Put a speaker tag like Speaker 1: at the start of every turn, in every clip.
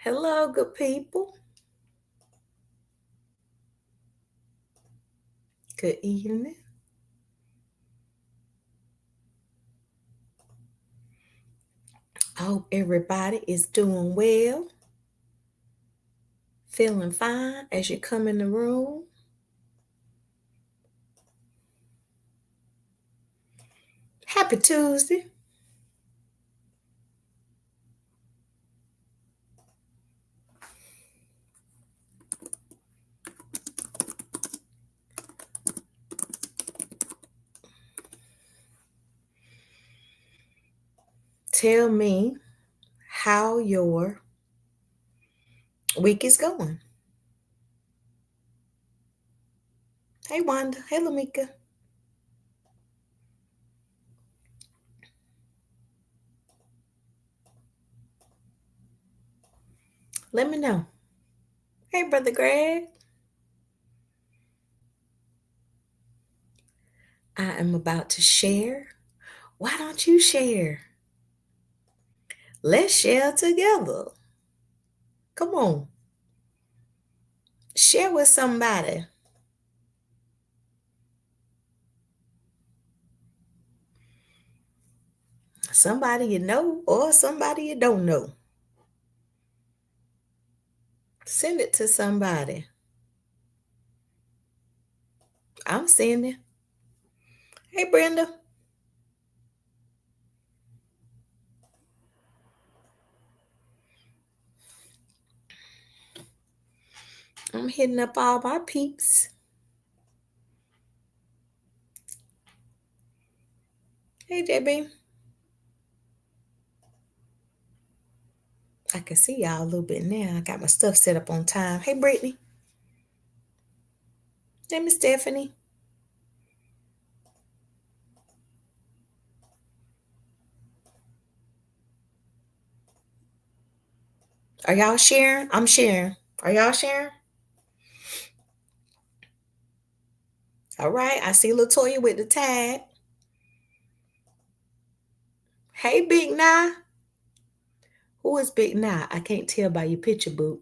Speaker 1: Hello, good people. Good evening. I hope everybody is doing well, feeling fine as you come in the room. Happy Tuesday. Tell me how your week is going. Hey, Wanda. Hey, Lamika. Let me know. Hey, Brother Greg. I am about to share. Why don't you share? Let's share together. Come on. Share with somebody. Somebody you know or somebody you don't know. Send it to somebody. I'm sending. Hey, Brenda. I'm hitting up all my peeps. Hey, JB. I can see y'all a little bit now. I got my stuff set up on time. Hey, Brittany. Hey, Miss Stephanie. Are y'all sharing? I'm sharing. Are y'all sharing? All right. I see Latoya with the tag. Hey, Big Nah. Who is Big Nah? I can't tell by your picture, boo.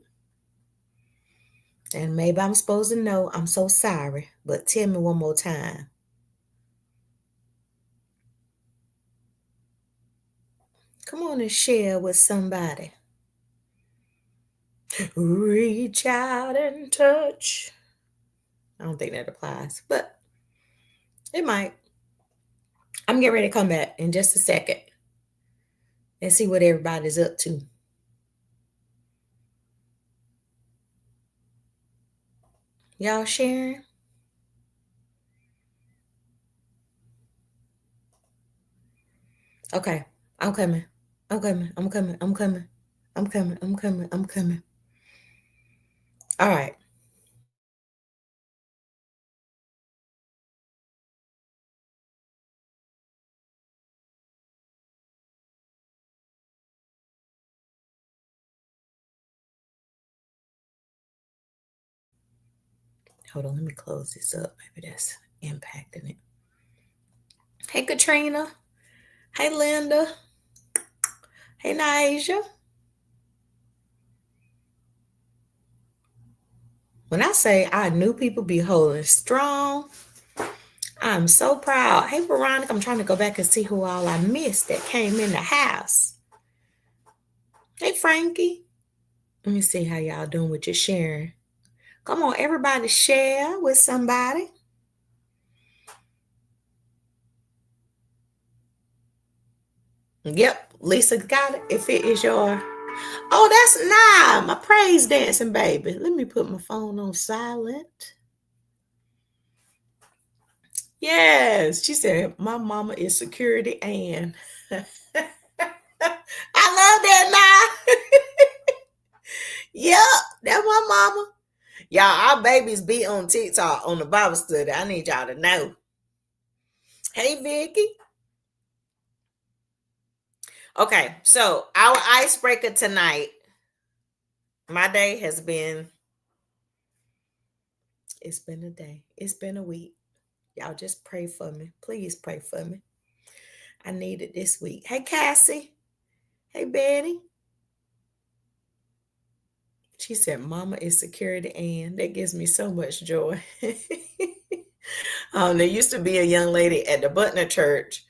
Speaker 1: And maybe I'm supposed to know. I'm so sorry. But tell me one more time. Come on and share with somebody. Reach out and touch. I don't think that applies, but it might. I'm getting ready to come back in just a second and see what everybody's up to. Y'all sharing? Okay, I'm coming. I'm coming. I'm coming. I'm coming. I'm coming. I'm coming. I'm coming. All right. Hold on. Let me close this up. Maybe that's impacting it. Hey, Katrina. Hey, Linda. Hey, Naisha. When I say I knew people be holding strong, I'm so proud. Hey, Veronica, I'm trying to go back and see who all I missed that came in the house. Hey, Frankie. Let me see how y'all doing with your sharing. Come on, everybody share with somebody. Yep, Lisa got it. If it is your, oh, that's nah, my praise dancing baby. Let me put my phone on silent. Yes, she said my mama is security and I love that now. Yep, that's my mama. Y'all, our babies be on TikTok on the Bible study. I need y'all to know. Hey, Vicky. Okay, so our icebreaker tonight. My day has been, it's been a day. It's been a week. Y'all just pray for me. Please pray for me. I need it this week. Hey, Cassie. Hey, Betty. She said, Mama is security, and that gives me so much joy. There used to be a young lady at the Butner Church.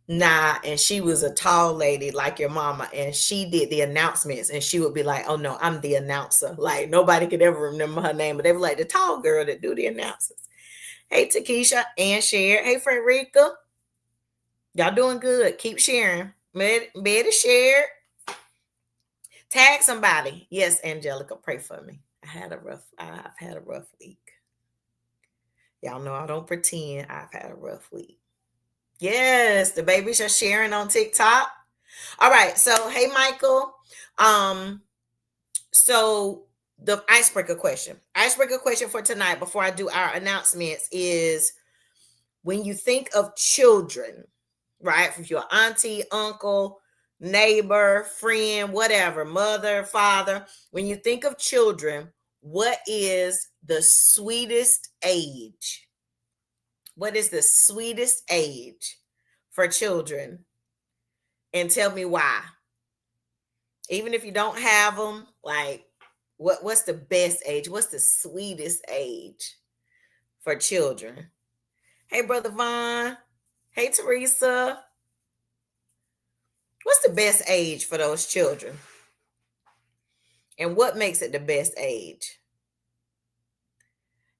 Speaker 1: Nah, and she was a tall lady like your mama, and she did the announcements, and she would be like, "Oh no, I'm the announcer." Like nobody could ever remember her name, but they were like the tall girl that do the announcements. Hey, Takesha and Share. Hey, Frederica. Y'all doing good. Keep sharing. Better share. Tag somebody. Yes, Angelica, pray for me. I've had a rough week. Y'all know I don't pretend. I've had a rough week. Yes, the babies are sharing on TikTok. All right. So, hey, Michael. Um, so the icebreaker question. Icebreaker question for tonight before I do our announcements is when you think of children, right? From your auntie, uncle, neighbor, friend, whatever, mother, father, when you think of children, what is the sweetest age? What is the sweetest age for children? And tell me why. Even if you don't have them, like what's the best age? What's the sweetest age for children? Hey, Brother Vaughn. Hey, Teresa. What's the best age for those children? And what makes it the best age?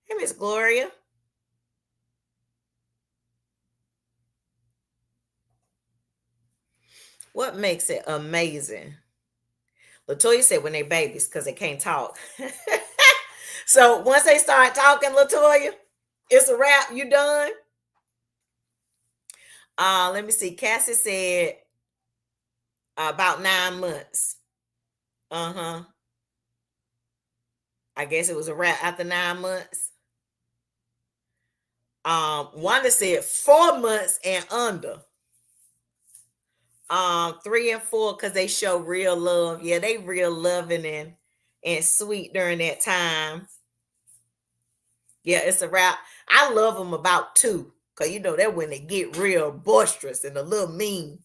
Speaker 1: Hey, Miss Gloria. What makes it amazing? Latoya said when they babies because they can't talk. So once they start talking, Latoya, it's a wrap. You done? Let me see. Cassie said about 9 months. Uh-huh. I guess it was a wrap after 9 months. Wanda said 4 months and under. 3 and 4 because they show real love. Yeah, they real loving and sweet during that time. Yeah, it's a wrap. I love them about 2 because you know that when they get real boisterous and a little mean.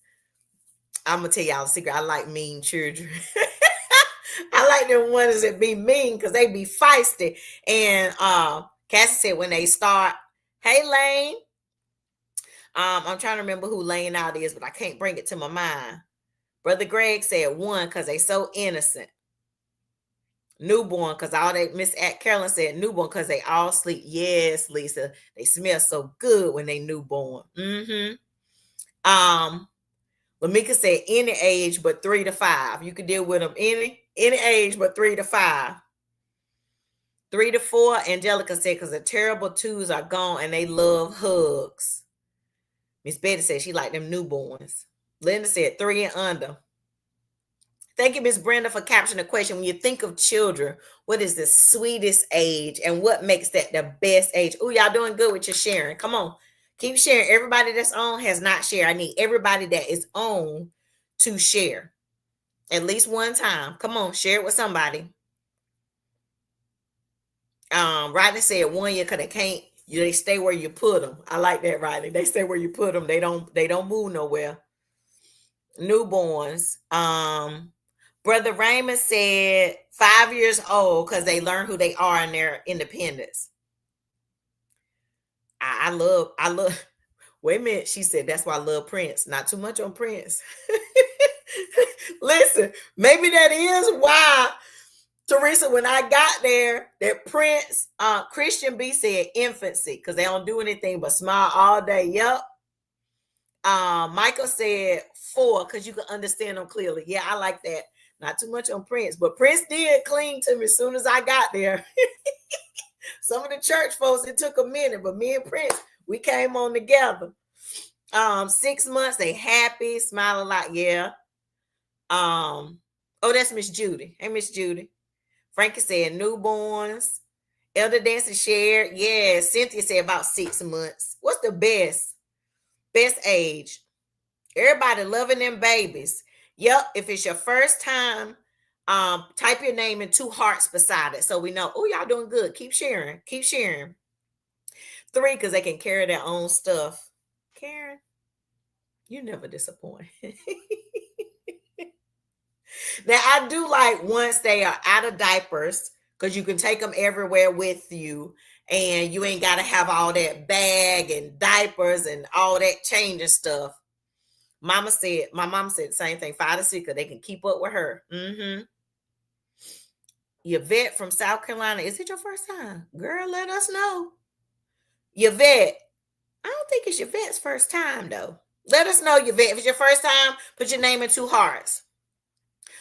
Speaker 1: I'm gonna tell y'all a secret. I like mean children. I like them ones that be mean because they be feisty. And Cassie said when they start, hey Lane. I'm trying to remember who Lane out is, but I can't bring it to my mind. Brother Greg said 1 because they so innocent. Newborn because all they Miss Carolyn said newborn because they all sleep. Yes, Lisa. They smell so good when they newborn. Mm-hmm. Lamika said any age but 3 to 5. You can deal with them any age but 3 to 5. 3 to 4, Angelica said, because the terrible 2s are gone and they love hugs. Miss Betty said she liked them newborns. Linda said 3 and under. Thank you, Miss Brenda, for capturing the question. When you think of children, what is the sweetest age and what makes that the best age? Oh, y'all doing good with your sharing. Come on. Keep sharing. Everybody that's on has not shared. I need everybody that is on to share at least one time. Come on, share it with somebody. Rodney said 1 year because they can't. They stay where you put them. I like that, Rodney. They stay where you put them. They don't move nowhere. Newborns. Brother Raymond said 5 years old because they learn who they are in their independence. I love. Wait a minute. She said that's why I love Prince. Not too much on Prince. Listen, maybe that is why, Teresa, when I got there, that Prince, Christian B said infancy because they don't do anything but smile all day. Yep. Michael said 4 because you can understand them clearly. Yeah, I like that. Not too much on Prince, but Prince did cling to me as soon as I got there. Some of the church folks, it took a minute, but me and Prince, we came on together. 6 months, they happy, smile a lot. Yeah. Oh, that's Miss Judy. Hey, Miss Judy. Frankie said newborns. Elder Dancer shared. Yeah, Cynthia said about 6 months. What's the best age? Everybody loving them babies. Yep. If it's your first time, type your name and 2 hearts beside it so we know. Oh, y'all doing good. Keep sharing. Keep sharing. 3 because they can carry their own stuff. Karen, you never disappoint. Now I do like once they are out of diapers, because you can take them everywhere with you, and you ain't got to have all that bag and diapers and all that changing stuff. My mom said the same thing, 5 to 6, because they can keep up with her. Yvette from South Carolina, is it your first time? Girl, let us know. Yvette, I don't think it's Yvette's first time though. Let us know, Yvette. If it's your first time, put your name in 2 hearts.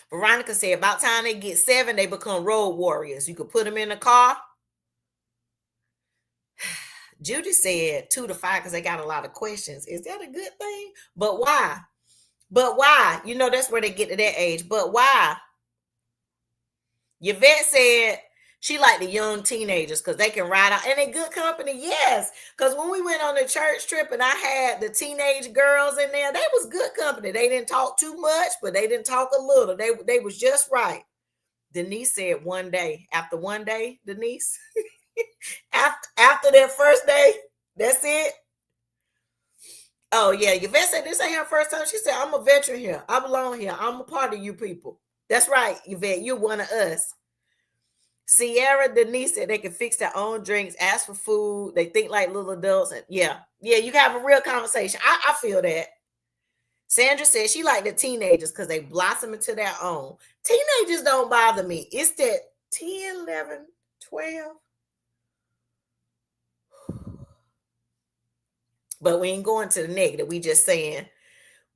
Speaker 1: Veronica said, about time they get 7, they become road warriors. You could put them in the car. Judy said 2 to 5 because they got a lot of questions. Is that a good thing? But why? But why? You know, that's where they get to that age. But why? Yvette said she liked the young teenagers because they can ride out and they good company. Yes, because when we went on the church trip and I had the teenage girls in there, they was good company. They didn't talk too much, but they didn't talk a little. They was just right. Denise said after one day, Denise, after their first day, that's it. Oh yeah, Yvette said this ain't her first time. She said, I'm a veteran here. I belong here. I'm a part of you people. That's right, Yvette. You're one of us. Sierra Denise said they can fix their own drinks, ask for food. They think like little adults. And yeah, you can have a real conversation. I feel that. Sandra said she liked the teenagers because they blossom into their own. Teenagers don't bother me. It's that 10, 11, 12. But we ain't going to the negative. We just saying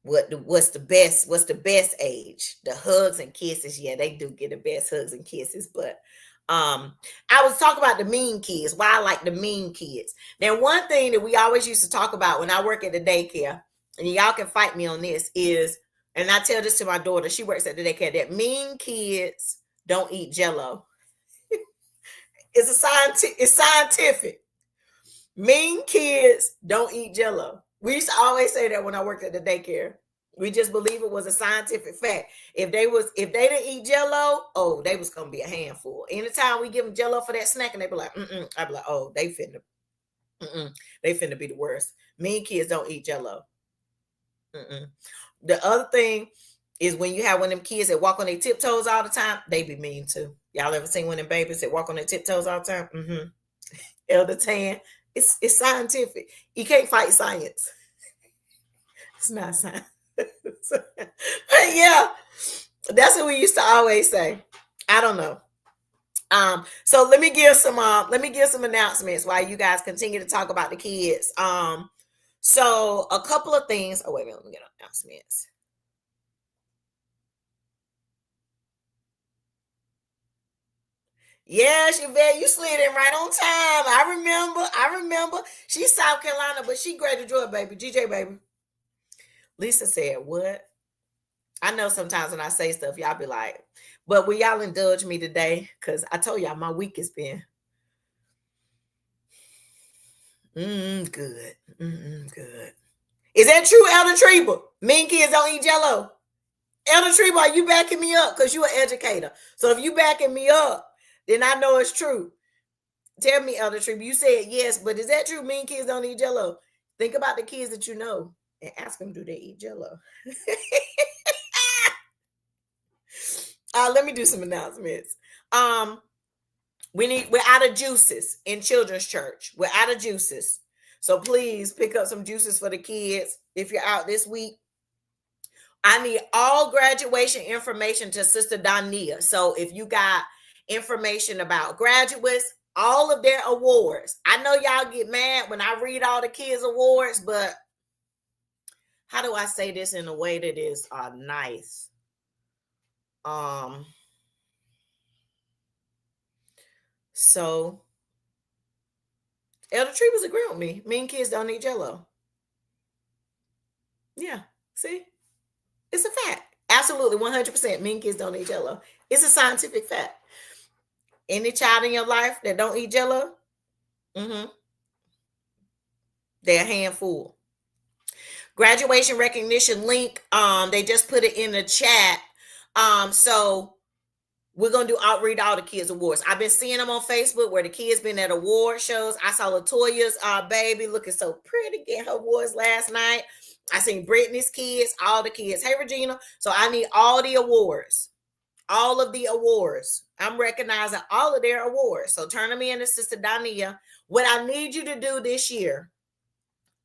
Speaker 1: what's the best age. The hugs and kisses. Yeah, they do get the best hugs and kisses. But I was talking about the mean kids. Why I like the mean kids. Now, one thing that we always used to talk about when I work at the daycare, and y'all can fight me on this, is, and I tell this to my daughter, she works at the daycare, that mean kids don't eat Jello. It's scientific. Mean kids don't eat Jello. We used to always say that when I worked at the daycare. We just believe it was a scientific fact. If they didn't eat Jello, oh, they was gonna be a handful. Anytime we give them Jello for that snack, and they be like, I'd be like, oh, they finna be the worst. Mean kids don't eat Jello. The other thing is when you have one of them kids that walk on their tiptoes all the time, they be mean too. Y'all ever seen one of them babies that walk on their tiptoes all the time? Elder Tan, it's scientific. You can't fight science. It's not science. Yeah, that's what we used to always say. I don't know. So let me give some announcements while you guys continue to talk about the kids. So a couple of things. Oh, wait a minute, let me get announcements. Yeah, Yvette, you slid in right on time. I remember. She's South Carolina, but she great to Georgia, baby. GJ, baby. Lisa said, what? I know sometimes when I say stuff, y'all be like, but will y'all indulge me today? Because I told y'all my week has been good. Good. Is that true, Elder Treba? Mean kids don't eat Jello. Elder Treba, are you backing me up? Because you're an educator. So if you backing me up, then I know it's true. Tell me, Elder Treba. You said yes, but is that true? Mean kids don't eat Jello. Think about the kids that you know and ask them, do they eat Jello? Let me do some announcements. We're out of juices in children's church. We're out of juices. So please pick up some juices for the kids if you're out this week. I need all graduation information to Sister Donia. So if you got information about graduates, all of their awards. I know y'all get mad when I read all the kids' awards, but how do I say this in a way that is nice? So Elder Tree was agreeing with me. Mean kids don't eat Jello. Yeah, see? It's a fact. Absolutely, 100%. Mean kids don't eat Jello. It's a scientific fact. Any child in your life that don't eat Jello, they're a handful. Graduation recognition link. They just put it in the chat. So We're gonna read all the kids' awards. I've been seeing them on Facebook where the kids been at award shows. I saw Latoya's baby looking so pretty getting her awards last night. I seen Brittany's kids, all the kids. Hey Regina. So I need all the awards. All of the awards. I'm recognizing all of their awards. So turn them in to Sister Dania. What I need you to do this year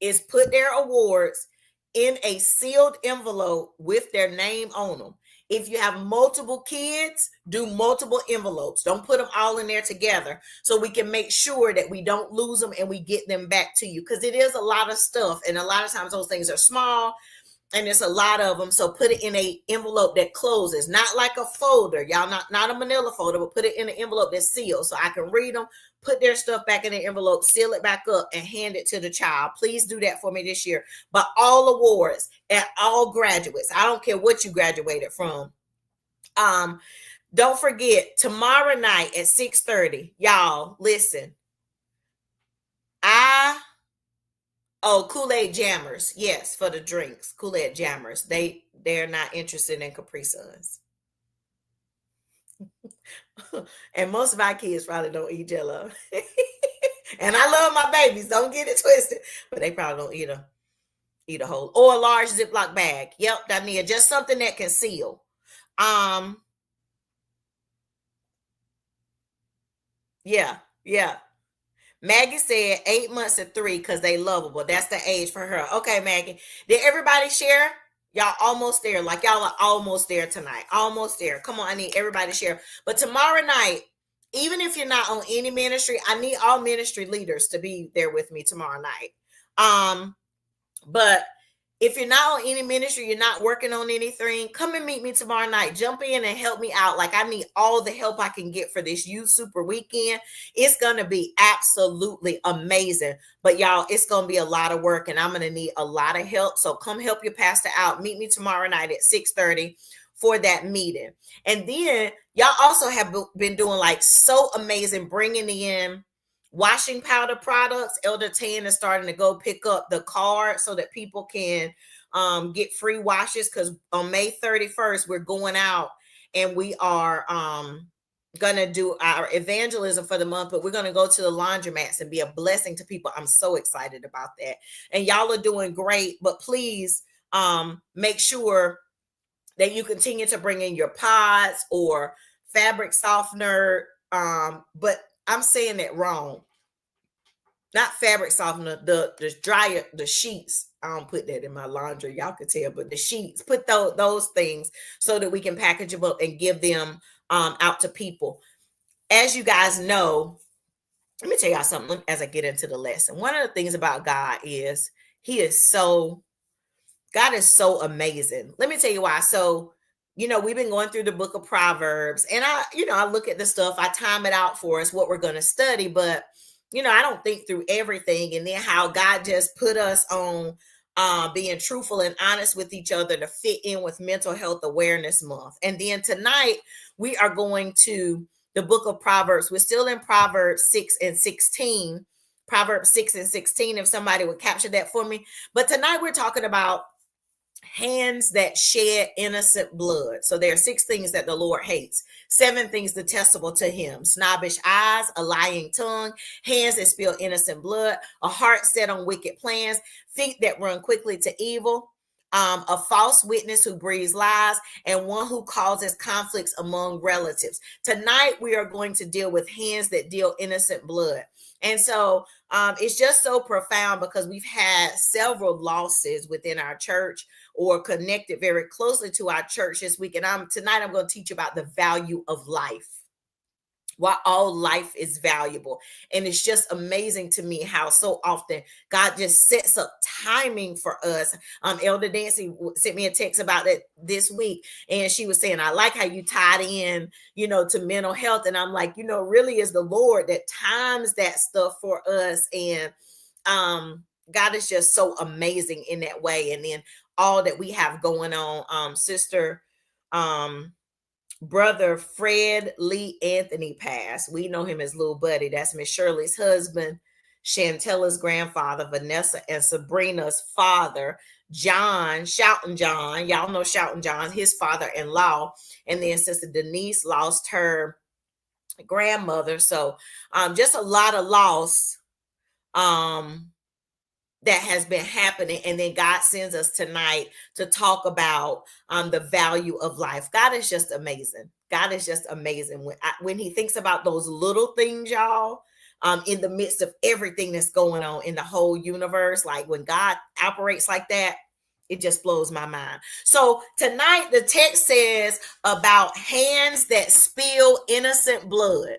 Speaker 1: is put their awards in a sealed envelope with their name on them. If you have multiple kids, do multiple envelopes. Don't put them all in there together so we can make sure that we don't lose them and we get them back to you, because it is a lot of stuff. And a lot of times those things are small and there's a lot of them. So put it in a envelope that closes, not like a folder, y'all, not a manila folder, but put it in an envelope that's sealed so I can read them, put their stuff back in the envelope, seal it back up, and hand it to the child. Please do that for me this year. But all awards and all graduates, I don't care what you graduated from. Don't forget, tomorrow night at 6:30, y'all, listen. Kool-Aid Jammers. Yes, for the drinks. Kool-Aid Jammers. They're not interested in Capri Suns. And most of our kids probably don't eat Jell-O. And I love my babies. Don't get it twisted. But they probably don't eat a whole or a large Ziploc bag. Yep, Dania. Just something that can seal. Yeah. Maggie said 8 months to 3 because they lovable. That's the age for her. Okay, Maggie. Did everybody share? Y'all almost there. Like y'all are almost there tonight. Almost there. Come on, I need everybody to share. But tomorrow night, even if you're not on any ministry, I need all ministry leaders to be there with me tomorrow night. But if you're not on any ministry, you're not working on anything, come and meet me tomorrow night. Jump in and help me out. Like, I need all the help I can get for this Youth Super Weekend. It's going to be absolutely amazing. But y'all, it's going to be a lot of work and I'm going to need a lot of help. So come help your pastor out. Meet me tomorrow night at 6:30 for that meeting. And then y'all also have been doing like so amazing, bringing in washing powder products. Elder Tan is starting to go pick up the card so that people can get free washes, because on May 31st we're going out and we are gonna do our evangelism for the month, but we're gonna go to the laundromats and be a blessing to people. I'm so excited about that. And y'all are doing great, but please make sure that you continue to bring in your pods or fabric softener, but I'm saying that wrong. Not fabric softener, the dryer, the sheets. I don't put that in my laundry, y'all can tell, but the sheets, put those things so that we can package them up and give them out to people. As you guys know, let me tell y'all something as I get into the lesson. One of the things about God is God is so amazing. Let me tell you why. So, we've been going through the book of Proverbs, and I look at the stuff, I time it out for us, what we're going to study, but I don't think through everything. And then how God just put us on being truthful and honest with each other to fit in with Mental Health Awareness Month. And then tonight we are going to the book of Proverbs. We're still in Proverbs 6 and 16. Proverbs 6 and 16, if somebody would capture that for me. But tonight we're talking about hands that shed innocent blood. So there are 6 things that the Lord hates, 7 things detestable to him: snobbish eyes, a lying tongue, hands that spill innocent blood, a heart set on wicked plans, feet that run quickly to evil, a false witness who breathes lies, and one who causes conflicts among relatives. Tonight we are going to deal with hands that deal innocent blood. And so it's just so profound because we've had several losses within our church or connected very closely to our church this week. And tonight I'm going to teach you about the value of life. Why all life is valuable. And it's just amazing to me how so often God just sets up timing for us. Elder Nancy sent me a text about it this week, and she was saying, I like how you tied in, to mental health. And I'm like, really is the Lord that times that stuff for us. And God is just so amazing in that way. And then all that we have going on, Brother Fred Lee Anthony passed. We know him as Little Buddy. That's Miss Shirley's husband. Shantella's grandfather, Vanessa and Sabrina's father, John, Shouting John. Y'all know Shouting John, his father-in-law. And then Sister Denise lost her grandmother. So just a lot of loss that has been happening. And then God sends us tonight to talk about the value of life. God is just amazing. God is just amazing. When he thinks about those little things, y'all, in the midst of everything that's going on in the whole universe, like when God operates like that, it just blows my mind. So tonight, the text says about hands that spill innocent blood.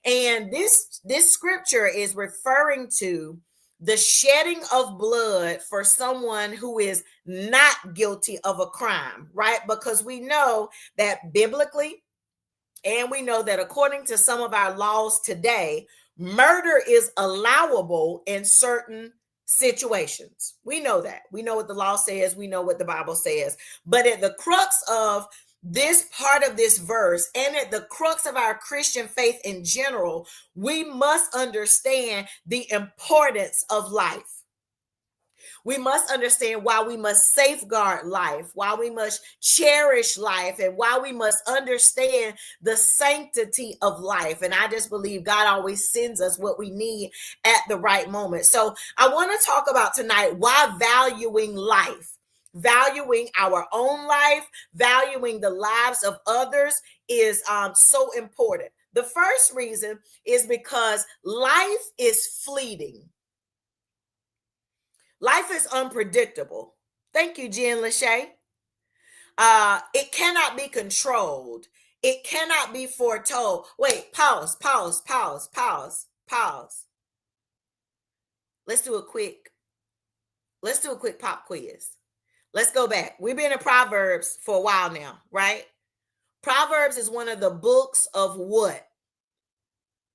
Speaker 1: And this scripture is referring to the shedding of blood for someone who is not guilty of a crime, right? Because we know that biblically, and we know that according to some of our laws today, murder is allowable in certain situations. We know that. We know what the law says. We know what the Bible says. But at the crux of this part of this verse, and at the crux of our Christian faith in general, we must understand the importance of life. We must understand why we must safeguard life, why we must cherish life, and why we must understand the sanctity of life. And I just believe God always sends us what we need at the right moment. So I want to talk about tonight why valuing life, valuing our own life, valuing the lives of others is so important. The first reason is because life is fleeting. Life is unpredictable. Thank you, Jen Lachey. It cannot be controlled. It cannot be foretold. Wait, pause. Let's do a quick pop quiz. Let's go back. We've been in Proverbs for a while now, right? Proverbs is one of the books of what?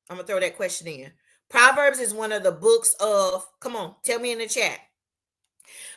Speaker 1: I'm going to throw that question in. Proverbs is one of the books of, come on, tell me in the chat.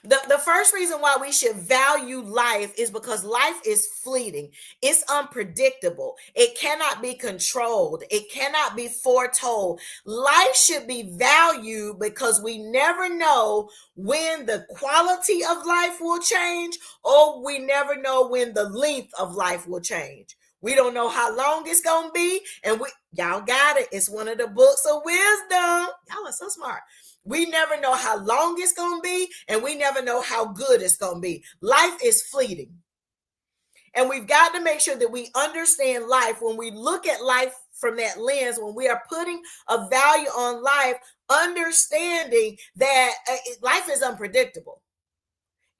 Speaker 1: The first reason why we should value life is because life is fleeting. It's unpredictable. It cannot be controlled. It cannot be foretold. Life should be valued because we never know when the quality of life will change, or we never know when the length of life will change. We don't know how long it's going to be. And y'all got it. It's one of the books of wisdom. Y'all are so smart. We never know how long it's going to be, and we never know how good it's going to be. Life is fleeting. And we've got to make sure that we understand life when we look at life from that lens, when we are putting a value on life, understanding that life is unpredictable.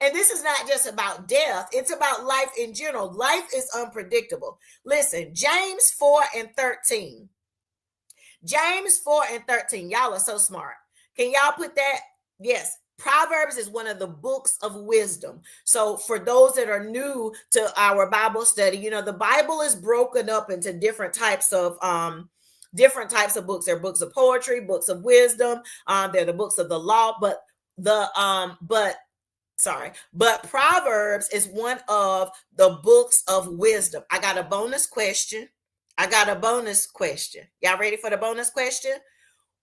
Speaker 1: And this is not just about death. It's about life in general. Life is unpredictable. Listen, James 4:13. James 4:13. Y'all are so smart. Can y'all put that? Yes. Proverbs is one of the books of wisdom. So for those that are new to our Bible study, you know, the Bible is broken up into different types of books. There are books of poetry, books of wisdom. They're the books of the law, but Proverbs is one of the books of wisdom. I got a bonus question. Y'all ready for the bonus question?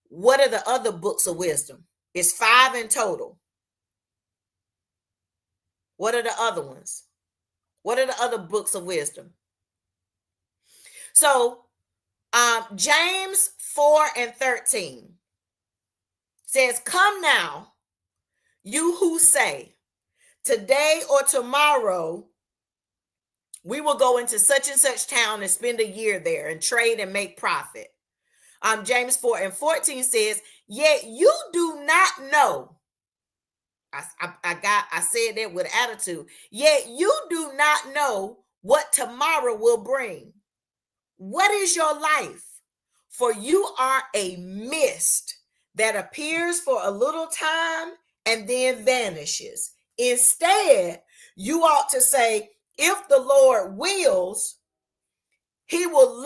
Speaker 1: What are the other books of wisdom? It's 5 in total. What are the other ones? What are the other books of wisdom? So James 4:13 says, "Come now, you who say, today or tomorrow we will go into such and such town and spend a year there and trade and make profit." James 4:14 says, "Yet you do not know." I said that with attitude. "Yet you do not know what tomorrow will bring. What is your life? For you are a mist that appears for a little time and then vanishes. Instead, you ought to say, if the Lord wills, we will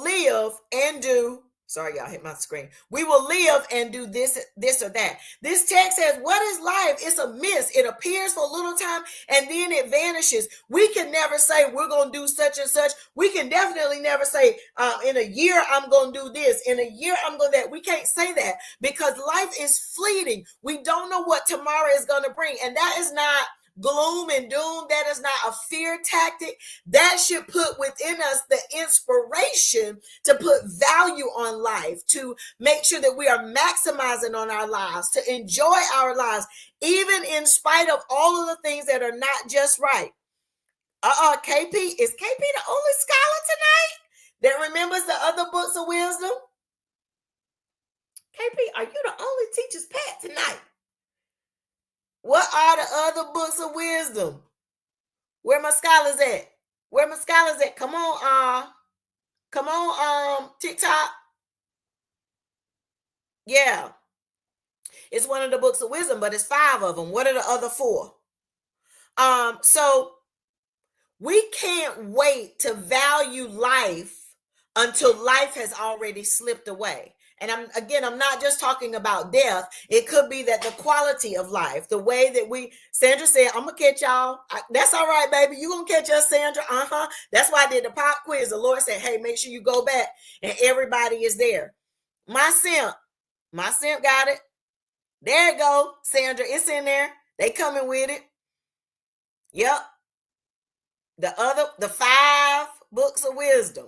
Speaker 1: live and do Sorry, y'all hit my screen. We will live and do this or that. This text says, what is life? It's a mist. It appears for a little time and then it vanishes. We can never say we're going to do such and such. We can definitely never say, in a year, I'm going to do this. In a year, I'm going to that. We can't say that because life is fleeting. We don't know what tomorrow is going to bring. And that is not gloom and doom. That is not a fear tactic. That should put within us the inspiration to put value on life, to make sure that we are maximizing on our lives, to enjoy our lives, even in spite of all of the things that are not just right. KP, is KP the only scholar tonight that remembers the other books of wisdom? KP, are you the only teacher's pet tonight? What are the other books of wisdom? Where my scholars at? Where my scholars at? Come on, TikTok. Yeah. It's one of the books of wisdom, but it's 5 of them. What are the other 4? So we can't wait to value life until life has already slipped away. And I'm not just talking about death. It could be that the quality of life, the way that Sandra said, I'm going to catch y'all. That's all right, baby. You're going to catch us, Sandra. That's why I did the pop quiz. The Lord said, hey, make sure you go back and everybody is there. My simp got it. There you go, Sandra. It's in there. They coming with it. Yep. The 5 books of wisdom.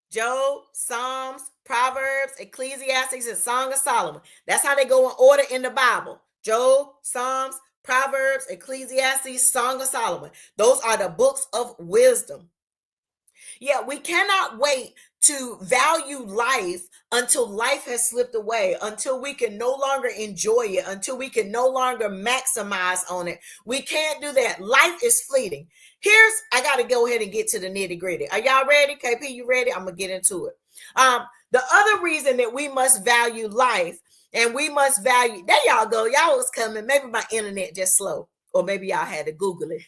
Speaker 1: Job, Psalms, Proverbs, Ecclesiastes, and Song of Solomon. That's how they go in order in the Bible. Job, Psalms, Proverbs, Ecclesiastes, Song of Solomon. Those are the books of wisdom. Yeah, we cannot wait to value life until life has slipped away, until we can no longer enjoy it, until we can no longer maximize on it. We can't do that. Life is fleeting. I got to go ahead and get to the nitty gritty. Are y'all ready? KP, you ready? I'm going to get into it. The other reason that we must value life and we must value, there y'all go. Y'all was coming. Maybe my internet just slow, or maybe y'all had to Google it.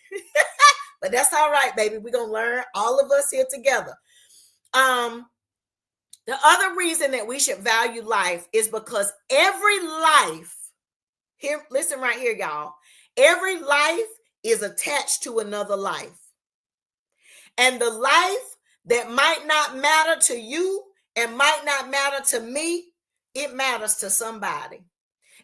Speaker 1: But that's all right, baby. We're going to learn, all of us here together. The other reason that we should value life is because every life, here, listen right here, y'all. Every life is attached to another life. And the life that might not matter to you and might not matter to me, it matters to somebody.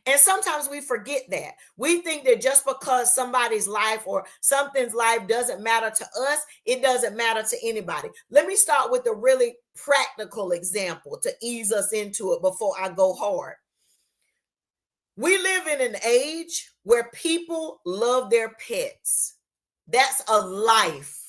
Speaker 1: And sometimes we forget that. We think that just because somebody's life or something's life doesn't matter to us, it doesn't matter to anybody. Let me start with a really practical example to ease us into it before I go hard. We live in an age where people love their pets. That's a life.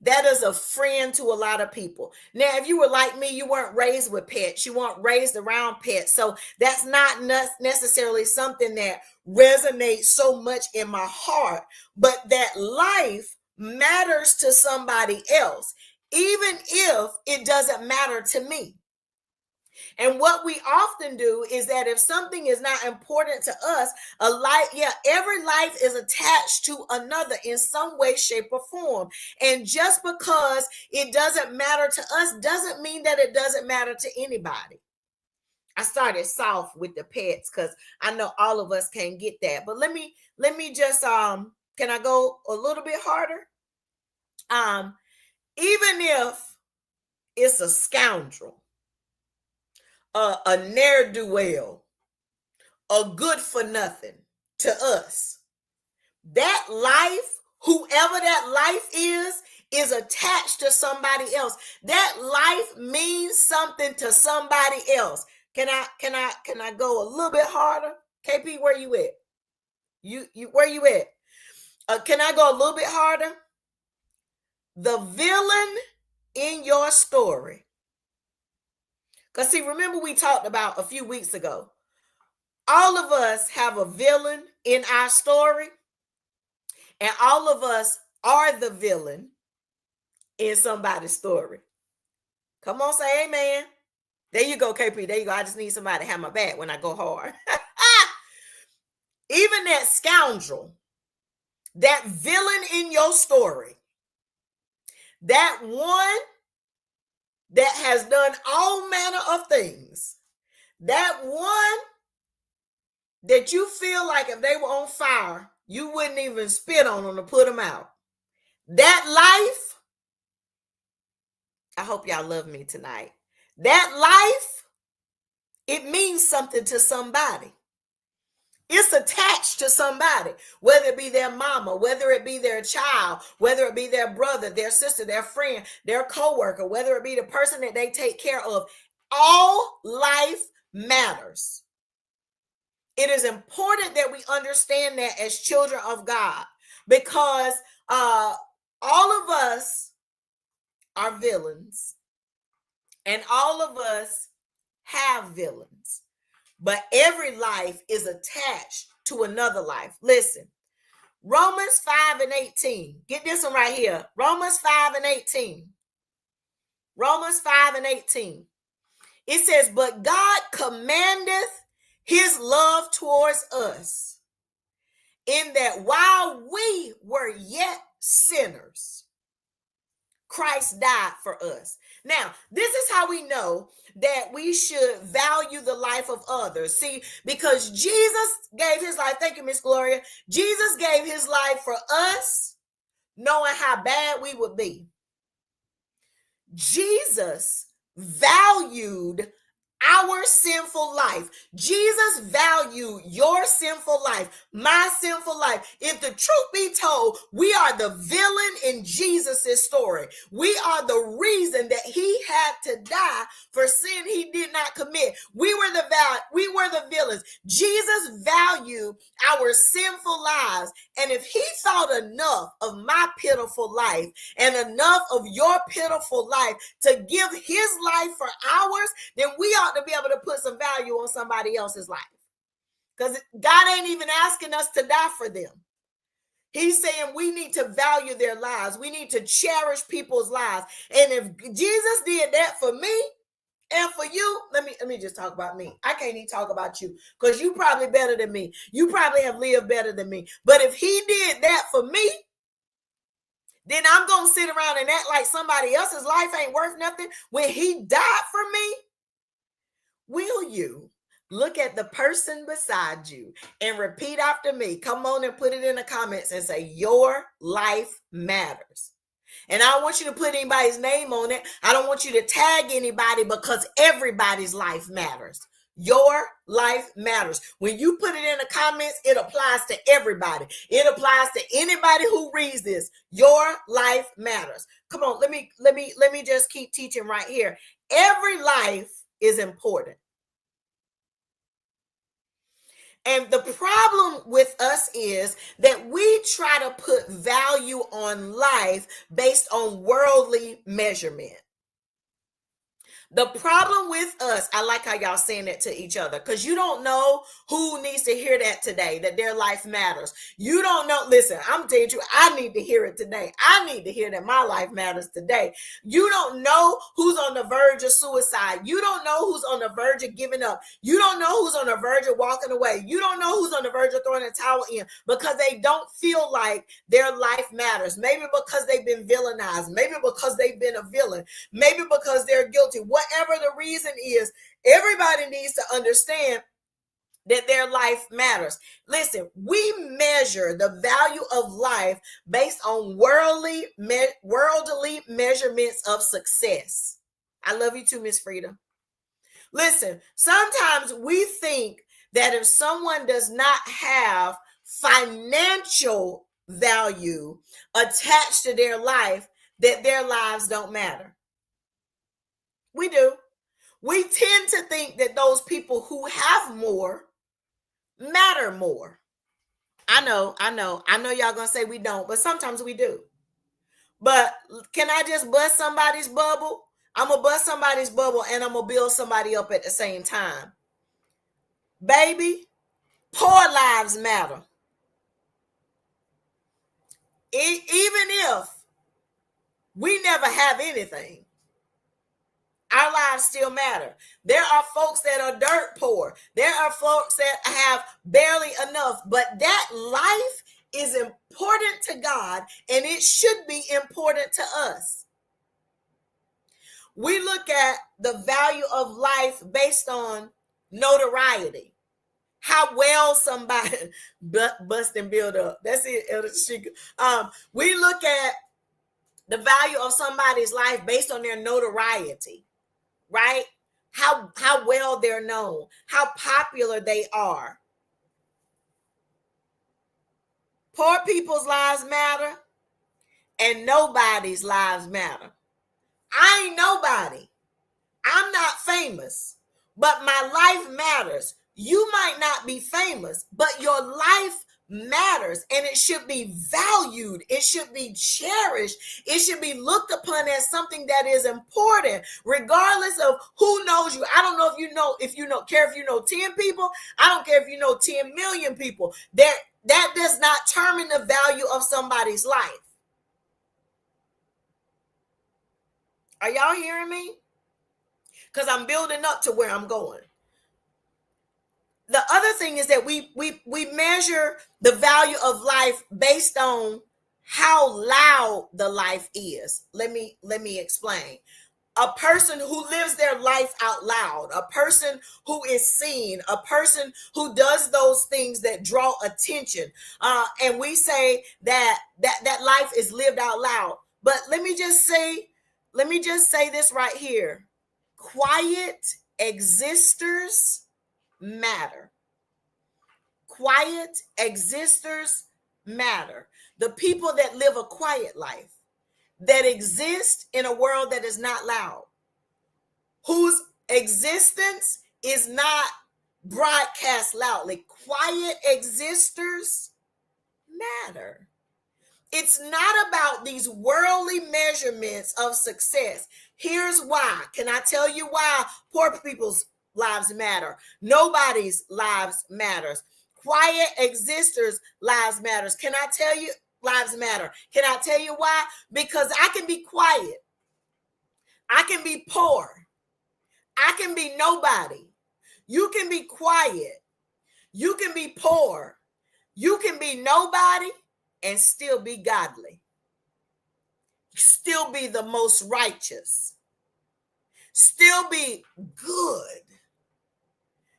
Speaker 1: That is a friend to a lot of people. Now, if you were like me, you weren't raised with pets. You weren't raised around pets. So that's not necessarily something that resonates so much in my heart. But that life matters to somebody else, even if it doesn't matter to me. And what we often do is that if something is not important to us, every life is attached to another in some way, shape, or form. And just because it doesn't matter to us doesn't mean that it doesn't matter to anybody. I started soft with the pets because I know all of us can't get that. But let me just can I go a little bit harder? Even if it's a scoundrel, a ne'er-do-well, a good for nothing to us, that life, whoever that life is attached to somebody else. That life means something to somebody else. Can I go a little bit harder? KP, where you at? You where you at? Can I go a little bit harder? The villain in your story. Because see, remember we talked about a few weeks ago, all of us have a villain in our story, and all of us are the villain in somebody's story. Come on, say amen. There you go, KP. There you go. I just need somebody to have my back when I go hard. Even that scoundrel, that villain in your story, that one that has done all manner of things, that one that you feel like if they were on fire, you wouldn't even spit on them to put them out. That life, I hope y'all love me tonight. That life, it means something to somebody. It's attached to somebody, whether it be their mama, whether it be their child, whether it be their brother, their sister, their friend, their coworker, whether it be the person that they take care of. All life matters. It is important that we understand that as children of God, because all of us are villains, and all of us have villains, but every life is attached to another life. Listen, Romans 5:18. Get this one right here. Romans 5:18. Romans 5:18. It says, but God commandeth his love towards us, in that while we were yet sinners, Christ died for us. Now, this is how we know that we should value the life of others. See, because Jesus gave his life. Thank you, Miss Gloria. Jesus gave his life for us, knowing how bad we would be. Jesus valued our sinful life. Jesus valued your sinful life, my sinful life. If the truth be told, we are the villain in Jesus's story. We are the reason that he had to die for sin he did not commit. We were the villains. Jesus valued our sinful lives. And if he thought enough of my pitiful life and enough of your pitiful life to give his life for ours, then we ought to be able to put some value on somebody else's life. Because God ain't even asking us to die for them. He's saying we need to value their lives. We need to cherish people's lives. And if Jesus did that for me and for you, let me just talk about me. I can't even talk about you because you probably better than me. You probably have lived better than me. But if he did that for me, then I'm going to sit around and act like somebody else's life ain't worth nothing when he died for me. Will you look at the person beside you and repeat after me? Come on and put it in the comments and say, your life matters. And I don't want you to put anybody's name on it. I don't want you to tag anybody, because everybody's life matters. Your life matters. When you put it in the comments, it applies to everybody. It applies to anybody who reads this. Your life matters. Come on, let me just keep teaching right here. Every life is important. And the problem with us is that we try to put value on life based on worldly measurement. The problem with us, I like how y'all saying that to each other, because you don't know who needs to hear that today, that their life matters. You don't know. Listen, I'm telling you, I need to hear it today. I need to hear that my life matters today. You don't know who's on the verge of suicide. You don't know who's on the verge of giving up. You don't know who's on the verge of walking away. You don't know who's on the verge of throwing a towel in because they don't feel like their life matters. Maybe because they've been villainized. Maybe because they've been a villain. Maybe because they're guilty. Whatever the reason is, everybody needs to understand that their life matters. Listen, we measure the value of life based on worldly measurements of success. I love you too, Miss Frida. Listen, sometimes we think that if someone does not have financial value attached to their life, that their lives don't matter. We do. We tend to think that those people who have more matter more. I know y'all gonna say we don't, but sometimes we do. But can I just bust somebody's bubble? I'm gonna bust somebody's bubble and I'm gonna build somebody up at the same time. Baby, poor lives matter. Even if we never have anything, our lives still matter. There are folks that are dirt poor. There are folks that have barely enough, but that life is important to God, and it should be important to us. We look at the value of life based on notoriety. How well somebody bust and build up. That's it, Elder Tashika. We look at the value of somebody's life based on their notoriety, right? How well they're known, how popular they are. Poor people's lives matter, and nobody's lives matter. I ain't nobody. I'm not famous, but my life matters. You might not be famous, but your life matters, and it should be valued. It should be cherished. It should be looked upon as something that is important, regardless of who knows you. I don't know if you know, care if you know 10 people. I don't care if you know 10 million people. That does not determine the value of somebody's life. Are y'all hearing me? Because I'm building up to where I'm going. The other thing is that we measure the value of life based on how loud the life is. Let me explain. A person who lives their life out loud, a person who is seen, a person who does those things that draw attention, and we say that life is lived out loud. But let me just say this right here. Quiet existers matter. Quiet existers matter. The people that live a quiet life, that exist in a world that is not loud, whose existence is not broadcast loudly. Quiet existers matter. It's not about these worldly measurements of success. Here's why. Can I tell you why poor people's lives matter? Nobody's lives matters. Quiet existers' lives matters. Can I tell you lives matter? Can I tell you why? Because I can be quiet. I can be poor. I can be nobody. You can be quiet. You can be poor. You can be nobody and still be godly. Still be the most righteous. Still be good.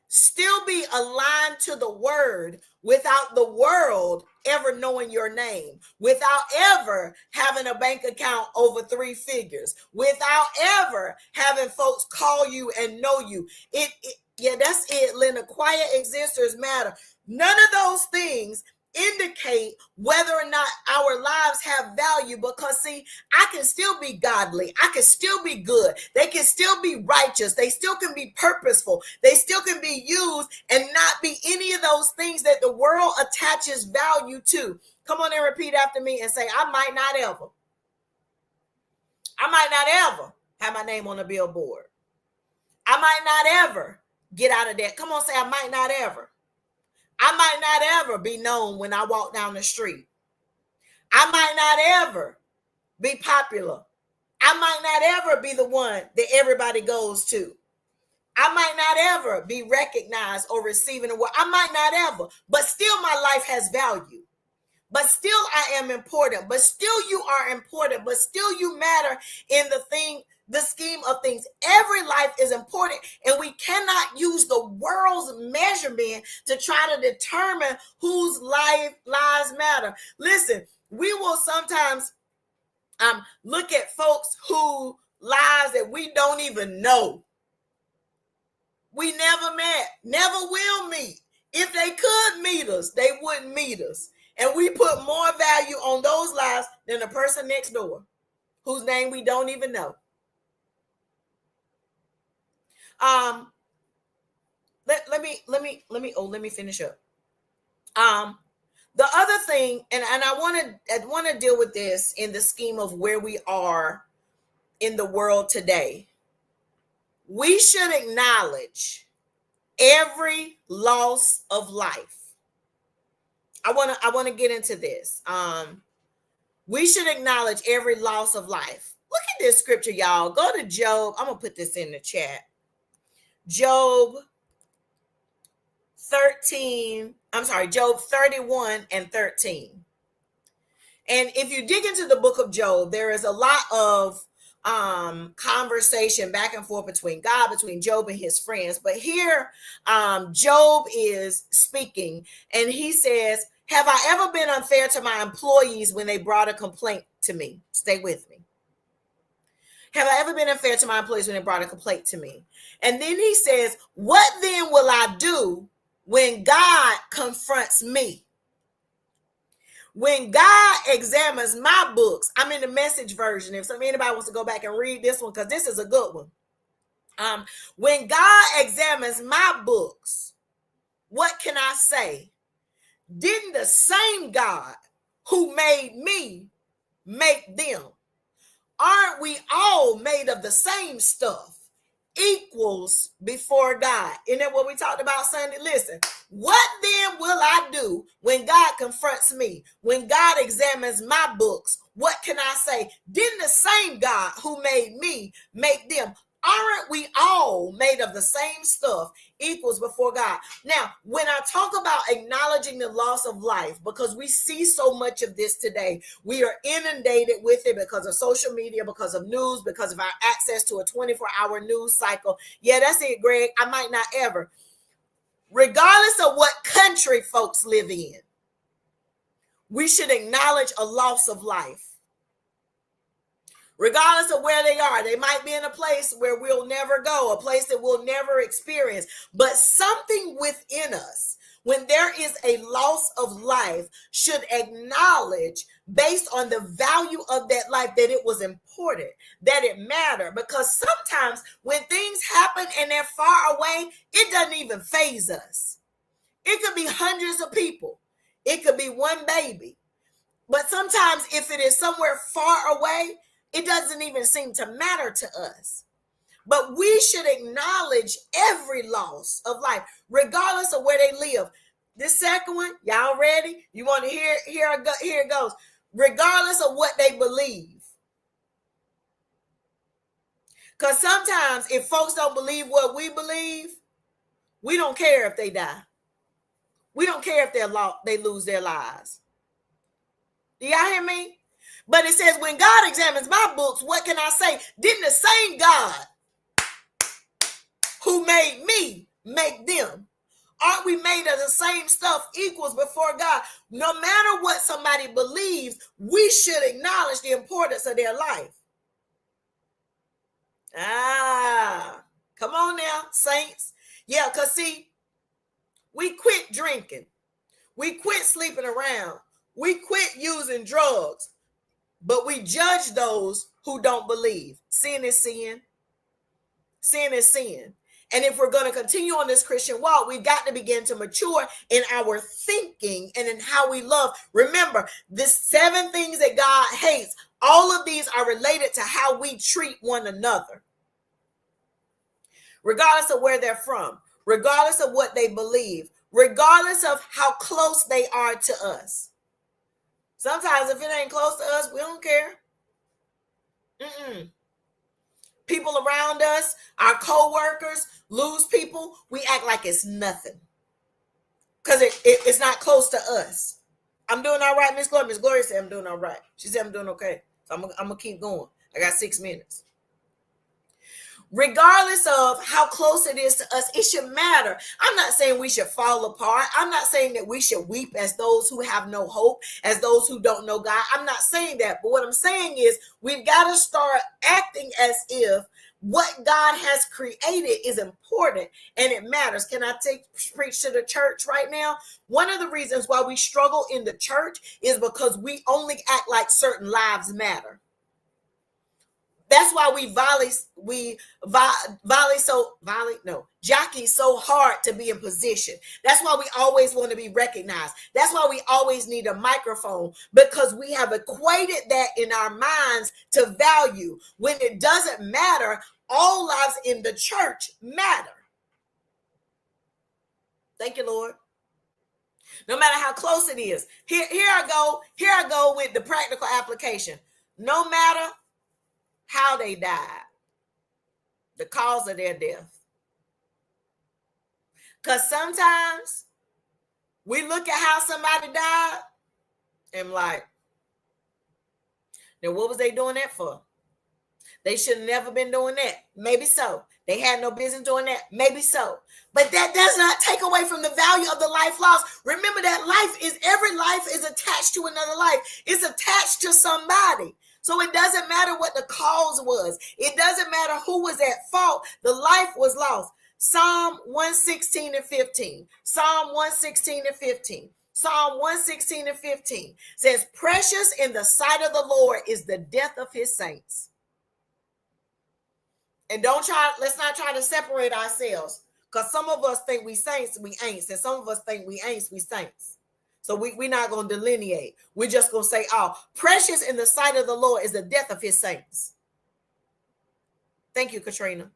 Speaker 1: Still be aligned to the word without the world ever knowing your name, without ever having a bank account over 3 figures, without ever having folks call you and know you. Yeah, that's it, Linda. Quiet existers matter. None of those things indicate whether or not our lives have value, because see, I can still be godly, I can still be good, they can still be righteous, they still can be purposeful, they still can be used and not be any of those things that the world attaches value to. Come on and repeat after me and say, I might not ever have my name on a billboard. I might not ever get out of that. Come on, say, I might not ever. I might not ever be known when I walk down the street. I might not ever be popular. I might not ever be the one that everybody goes to. I might not ever be recognized or receiving a word. I might not ever, but still my life has value. But still I am important. But still you are important. But still you matter in the scheme of things. Every life is important, and we cannot use the world's measurement to try to determine whose lives matter. Listen, we will sometimes look at folks whose lives that we don't even know. We never met, never will meet. If they could meet us, they wouldn't meet us. And we put more value on those lives than the person next door, whose name we don't even know. Let me finish up. The other thing, and I want to deal with this in the scheme of where we are in the world today. We should acknowledge every loss of life. I want to get into this. We should acknowledge every loss of life. Look at this scripture, y'all. Go to Job. I'm gonna put this in the chat. Job 31 and 13. And if you dig into the book of Job, there is a lot of conversation back and forth between God, between Job and his friends. But here, Job is speaking, and he says, have I ever been unfair to my employees when they brought a complaint to me? Stay with me. Have I ever been unfair to my employees when they brought a complaint to me? And then he says, what then will I do when God confronts me? When God examines my books, I'm in the Message version. If anybody wants to go back and read this one, because this is a good one. When God examines my books, what can I say? Didn't the same God who made me make them? Aren't we all made of the same stuff? Equals before God. Isn't that what we talked about Sunday? Listen, what then will I do when God confronts me? When God examines my books, what can I say? Didn't the same God who made me make them? Aren't we all made of the same stuff? Equals before God. Now, when I talk about acknowledging the loss of life, because we see so much of this today, we are inundated with it because of social media, because of news, because of our access to a 24-hour news cycle. Yeah, that's it, Greg. I might not ever. Regardless of what country folks live in, we should acknowledge a loss of life. Regardless of where they are, they might be in a place where we'll never go, a place that we'll never experience, but something within us, when there is a loss of life, should acknowledge, based on the value of that life, that it was important, that it mattered. Because sometimes when things happen and they're far away, it doesn't even faze us. It could be hundreds of people. It could be one baby. But sometimes if it is somewhere far away, it doesn't even seem to matter to us. But we should acknowledge every loss of life, regardless of where they live. This second one, y'all ready? You want to hear? Here it goes. Regardless of what they believe. Because sometimes if folks don't believe what we believe, we don't care if they die. We don't care if they lose their lives. Do y'all hear me? But it says, when God examines my books, what can I say? Didn't the same God who made me make them? Aren't we made of the same stuff? Equals before God. No matter what somebody believes, we should acknowledge the importance of their life. Come on now, saints. Yeah, because see, we quit drinking. We quit sleeping around. We quit using drugs. But we judge those who don't believe. Sin is sin. Sin is sin. And if we're going to continue on this Christian walk, we've got to begin to mature in our thinking and in how we love. Remember, the 7 things that God hates, all of these are related to how we treat one another. Regardless of where they're from, regardless of what they believe, regardless of how close they are to us. Sometimes if it ain't close to us, we don't care. People around us, our co-workers, lose people, we act like it's nothing. Because it's not close to us. I'm doing all right, Miss Gloria. Miss Gloria said I'm doing all right. She said I'm doing okay. So I'm going to keep going. I got 6 minutes. Regardless of how close it is to us, it should matter. I'm not saying we should fall apart. I'm not saying that we should weep as those who have no hope, as those who don't know God. I'm not saying that. But what I'm saying is we've got to start acting as if what God has created is important and it matters. Can I preach to the church right now? One of the reasons why we struggle in the church is because we only act like certain lives matter. That's why jockey so hard to be in position. That's why we always want to be recognized. That's why we always need a microphone, because we have equated that in our minds to value when it doesn't matter. All lives in the church matter. Thank you, Lord. No matter how close it is. Here I go with the practical application. No matter how they died, the cause of their death. Because sometimes we look at how somebody died and like, then what was they doing that for? They should have never been doing that. Maybe so. They had no business doing that. Maybe so. But that does not take away from the value of the life lost. Remember that every life is attached to another life. It's attached to somebody. So it doesn't matter what the cause was. It doesn't matter who was at fault. The life was lost. Psalm 116 and 15. Psalm 116 and 15. Psalm 116 and 15 says, precious in the sight of the Lord is the death of his saints. And let's not try to separate ourselves, because some of us think we saints, we ain't. And some of us think we ain't, we saints. So we're not going to delineate. We're just going to say, oh, precious in the sight of the Lord is the death of his saints. Thank you, Katrina.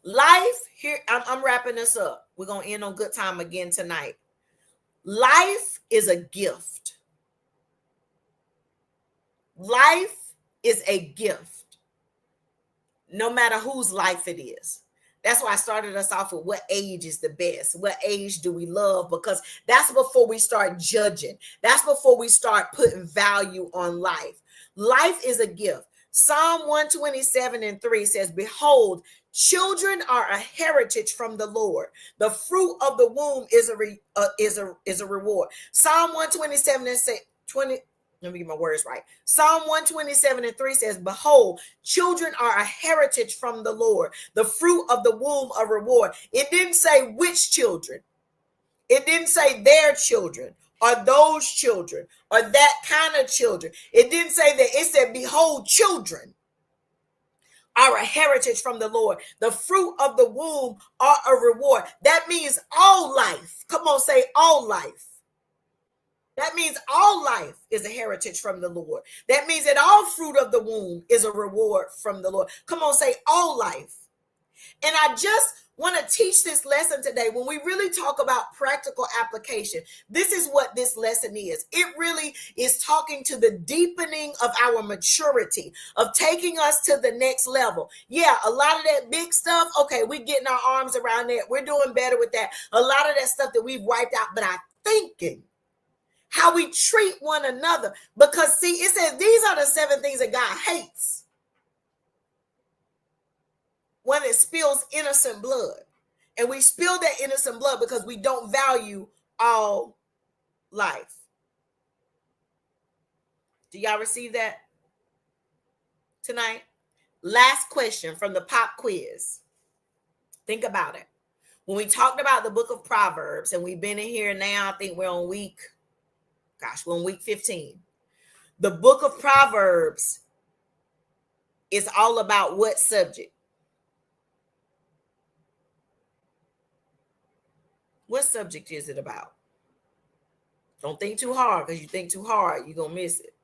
Speaker 1: Life, here, I'm wrapping this up. We're going to end on good time again tonight. Life is a gift. Life is a gift. No matter whose life it is. That's why I started us off with what age is the best. What age do we love? Because that's before we start judging. That's before we start putting value on life. Life is a gift. Psalm 127 and 3 says, behold, children are a heritage from the Lord. The fruit of the womb is a reward. Psalm 127 and 20. Let me get my words right. Psalm 127 and 3 says, behold, children are a heritage from the Lord. The fruit of the womb a reward. It didn't say which children. It didn't say their children or those children or that kind of children. It didn't say that. It said, behold, children are a heritage from the Lord. The fruit of the womb are a reward. That means all life. Come on, say all life. That means all life is a heritage from the Lord. That means that all fruit of the womb is a reward from the Lord. Come on, say all life. And I just want to teach this lesson today. When we really talk about practical application, this is what this lesson is. It really is talking to the deepening of our maturity, of taking us to the next level. Yeah, a lot of that big stuff, okay, we're getting our arms around that. We're doing better with that. A lot of that stuff that we've wiped out, but I'm thinking how we treat one another. Because see, it says these are the 7 things that God hates. When it spills innocent blood. And we spill that innocent blood because we don't value all life. Do y'all receive that tonight? Last question from the pop quiz. Think about it. When we talked about the book of Proverbs, and we've been in here now, I think we're on week 15. The book of Proverbs is all about what subject? What subject is it about? Don't think too hard, because you think too hard, you're going to miss it.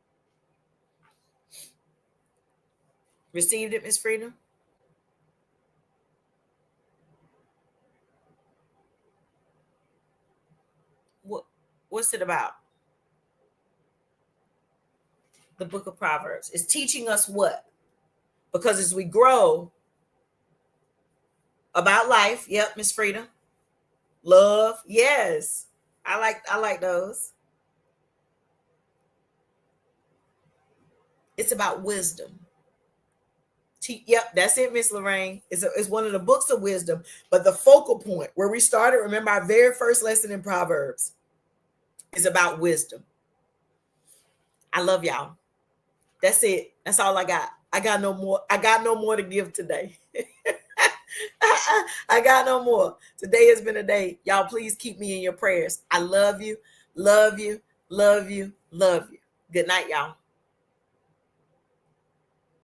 Speaker 1: Received it, Miss Freedom? What's it about? The book of Proverbs is teaching us what? Because as we grow about life, yep, Miss Frida, love, yes, I like those. It's about wisdom. Yep, that's it, Miss Lorraine. It's one of the books of wisdom, but the focal point where we started, remember our very first lesson in Proverbs, is about wisdom. I love y'all. That's it. That's all I got. I got no more. I got no more to give today. I got no more. Today has been a day. Y'all, please keep me in your prayers. I love you, love you, love you, love you. Good night, y'all.